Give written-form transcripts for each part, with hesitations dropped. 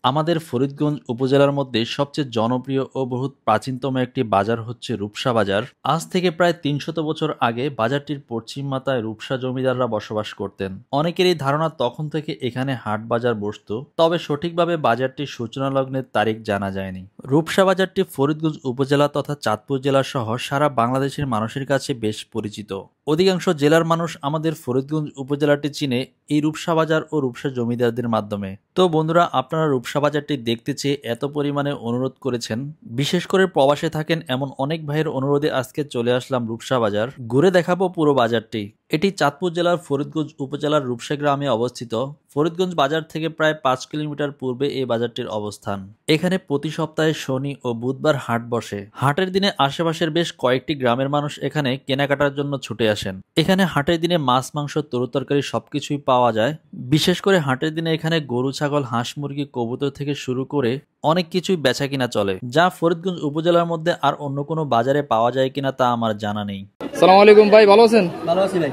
আমাদের ফরিদগঞ্জ উপজেলার মধ্যে সবচেয়ে জনপ্রিয় ও বহুত প্রাচীনতম একটি বাজার হচ্ছে রূপসা বাজার। আজ থেকে প্রায় ৩০০ বছর আগে বাজারটির পশ্চিম মাথায় রূপসা জমিদাররা বসবাস করতেন। অনেকেরই ধারণা তখন থেকে এখানে হাট বাজার বসতো, তবে সঠিকভাবে বাজারটির সূচনা লগ্নের তারিখ জানা যায়নি। রূপসা বাজারটি ফরিদগঞ্জ উপজেলা তথা চাঁদপুর জেলা সহ সারা বাংলাদেশের মানুষের কাছে বেশ পরিচিত। অধিকাংশ জেলার মানুষ আমাদের ফরিদগঞ্জ উপজেলাটি চিনে এই রূপসা বাজার ও রূপসা জমিদারদের মাধ্যমে। তো বন্ধুরা, আপনারা রূপসা বাজারটি দেখতে চেয়ে এত পরিমাণে অনুরোধ করেছেন, বিশেষ করে প্রবাসে থাকেন এমন অনেক ভাইয়ের অনুরোধে আজকে চলে আসলাম রূপসা বাজার। ঘুরে দেখাবো পুরো বাজারটি। এটি চাঁদপুর জেলার ফরিদগঞ্জ উপজেলার রূপসা গ্রামে অবস্থিত। ফরিদগঞ্জ বাজার থেকে প্রায় ৫ কিলোমিটার পূর্বে এই বাজারটির অবস্থান। এখানে প্রতি সপ্তাহে শনি ও বুধবার হাট বসে। হাটের দিনে আশেপাশের বেশ কয়েকটি গ্রামের মানুষ এখানে কেনাকাটার জন্য ছুটে আসেন। এখানে হাটের দিনে মাছ, মাংস, তরুতরকারি সবকিছুই পাওয়া যায়। বিশেষ করে হাটের দিনে এখানে গরু, ছাগল, হাঁস, মুরগি, কবুতর থেকে শুরু করে অনেক কিছুই বেচা কিনা চলে, যা ফরিদগঞ্জ উপজেলার মধ্যে আর অন্য কোনো বাজারে পাওয়া যায় কিনা তা আমার জানা নেই। সালামু আলাইকুম ভাই, ভালো আছেন? ভালো আছি ভাই।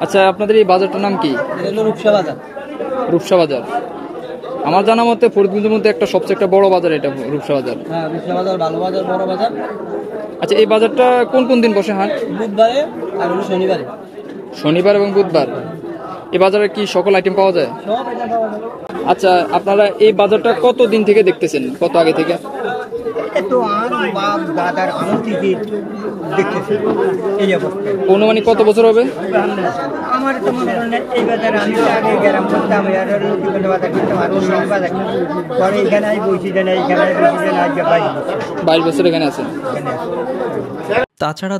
আচ্ছা, আপনাদের এই বাজারটার নাম কি? এটা হলো রূপসা বাজার। রূপসা বাজার। আমার জানা মতে ফরিদগঞ্জের মধ্যে সবচেয়ে একটা বড় বাজার এটা রূপসা বাজার। হ্যাঁ, রূপসা বাজার ভালো বাজার, বড় বাজার। আচ্ছা, এই বাজারটা কোন কোন দিন বসে হাট? বুধবারে আর হলো শনিবারে। শনিবার এবং বুধবার। এই বাজারে কি সকল আইটেম পাওয়া যায়? সব এটা পাওয়া যাবে। আচ্ছা, আপনারা এই বাজারটা কত দিন থেকে দেখতেছেন, কত আগে থেকে? এত আর বাজার আনন্দ দেখতেছি এই অবস্থা। অনুমানিক কত বছর হবে? আমার তো মনে করেন এই বাজারে আমি তো আগে গ্রাম করতাম, আর বিভিন্ন বাজার করতাম, আর অন্য বাজার পরে এখানে বসি দেন, এইখানে বসি দেন, আজ 22 বছর এখানে আছেন। তাছাড়া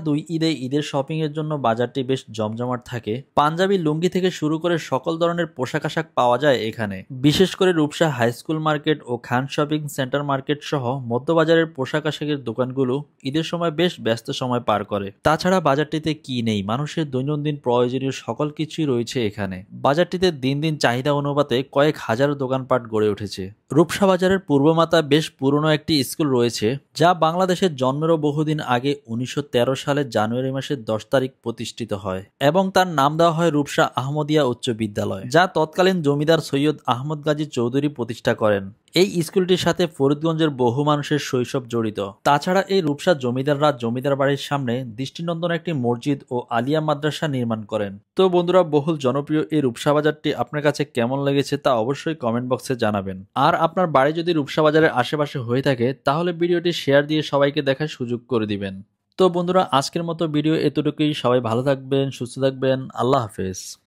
ঈদের শপিং এর জন্য বাজারটি বেশ জমজমাট থাকে। পাঞ্জাবি, লুঙ্গি থেকে শুরু করে সকল ধরনের পোশাক আশাক পাওয়া যায় এখানে। বিশেষ করে রূপসা হাই স্কুল মার্কেট ও খান শপিং সেন্টার মার্কেট সহ মধ্যবাজারের পোশাক আশাকের দোকানগুলো ঈদের সময় বেশ ব্যস্ত সময় পার করে। তাছাড়া বাজারটিতে কি নেই, মানুষের দৈনন্দিন প্রয়োজনীয় সকল কিছুই রয়েছে এখানে। বাজারটিতে দিন দিন চাহিদা অনুপাতে কয়েক হাজার দোকানপাট গড়ে উঠেছে। রূপসা বাজারের পূর্ব মাথায় বেশ পুরনো একটি স্কুল রয়েছে, যা বাংলাদেশের জন্মেরও বহুদিন আগে ১৯১৩ সালের জানুয়ারি মাসের ১০ তারিখ প্রতিষ্ঠিত হয় এবং তার নাম দেওয়া হয় রূপসা আহমদিয়া উচ্চ বিদ্যালয়, যা তৎকালীন জমিদার সৈয়দ আহমদ গাজী চৌধুরী প্রতিষ্ঠা করেন। এই স্কুলটির সাথে ফরিদগঞ্জের বহু মানুষের শৈশব জড়িত। তাছাড়া এই রূপসা জমিদাররা জমিদার বাড়ির সামনে দৃষ্টিনন্দন একটি মসজিদ ও আলিয়া মাদ্রাসা নির্মাণ করেন। তো বন্ধুরা, বহুল জনপ্রিয় এই রূপসা বাজারটি আপনার কাছে কেমন লেগেছে তা অবশ্যই কমেন্ট বক্সে জানাবেন। আর আপনার বাড়ি যদি রূপসা বাজারের আশেপাশে হয়ে থাকে তাহলে ভিডিওটি শেয়ার দিয়ে সবাইকে দেখার সুযোগ করে দিবেন। তো বন্ধুরা, আজকের মতো ভিডিও এতটুকুই। সবাই ভালো থাকবেন, সুস্থ থাকবেন। আল্লাহ হাফেজ।